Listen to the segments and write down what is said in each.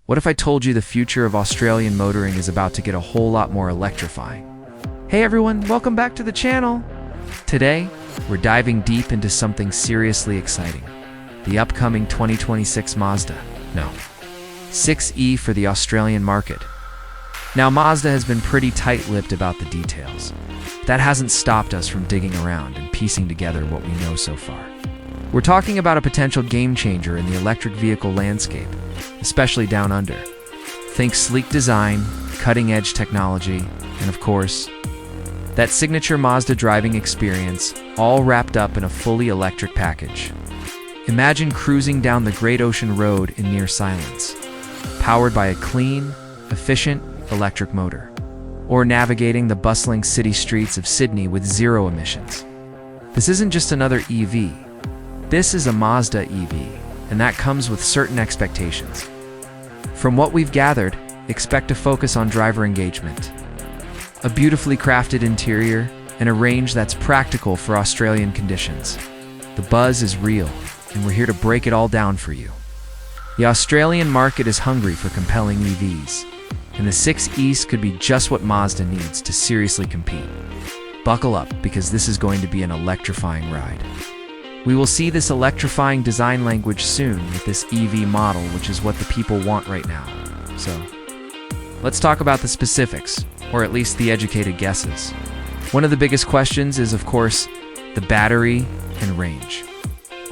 What if I told you the future of Australian motoring is about to get a whole lot more electrifying? Hey everyone, welcome back to the channel! Today, we're diving deep into something seriously exciting. The upcoming 2026 Mazda. No. 6e for the Australian market. Now, Mazda has been pretty tight-lipped about the details. That hasn't stopped us from digging around and piecing together what we know so far. We're talking about a potential game-changer in the electric vehicle landscape, especially down under. Think sleek design, cutting-edge technology, and of course, that signature Mazda driving experience, all wrapped up in a fully electric package. Imagine cruising down the Great Ocean Road in near silence, powered by a clean, efficient electric motor, or navigating the bustling city streets of Sydney with zero emissions. This isn't just another EV. This is a Mazda EV, and that comes with certain expectations. From what we've gathered, expect to focus on driver engagement, a beautifully crafted interior, and a range that's practical for Australian conditions. The buzz is real, and we're here to break it all down for you. The Australian market is hungry for compelling EVs, and the 6e could be just what Mazda needs to seriously compete. Buckle up, because this is going to be an electrifying ride. We will see this electrifying design language soon with this EV model, which is what the people want right now. So, let's talk about the specifics, or at least the educated guesses. One of the biggest questions is, of course, the battery and range.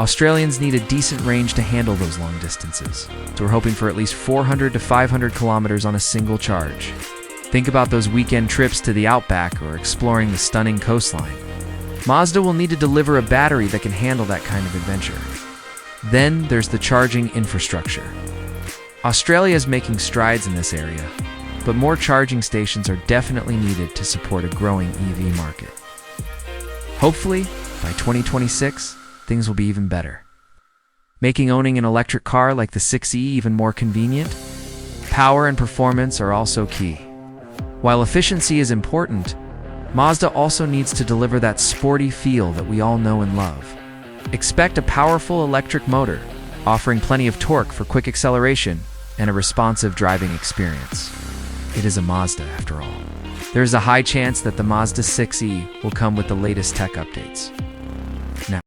Australians need a decent range to handle those long distances, so we're hoping for at least 400 to 500 kilometers on a single charge. Think about those weekend trips to the outback or exploring the stunning coastline. Mazda will need to deliver a battery that can handle that kind of adventure. Then there's the charging infrastructure. Australia is making strides in this area, but more charging stations are definitely needed to support a growing EV market. Hopefully, by 2026, things will be even better. Making owning an electric car like the 6e even more convenient, power and performance are also key. While efficiency is important, Mazda also needs to deliver that sporty feel that we all know and love. Expect a powerful electric motor, offering plenty of torque for quick acceleration and a responsive driving experience. It is a Mazda, after all. There is a high chance that the Mazda 6e will come with the latest tech updates. Now,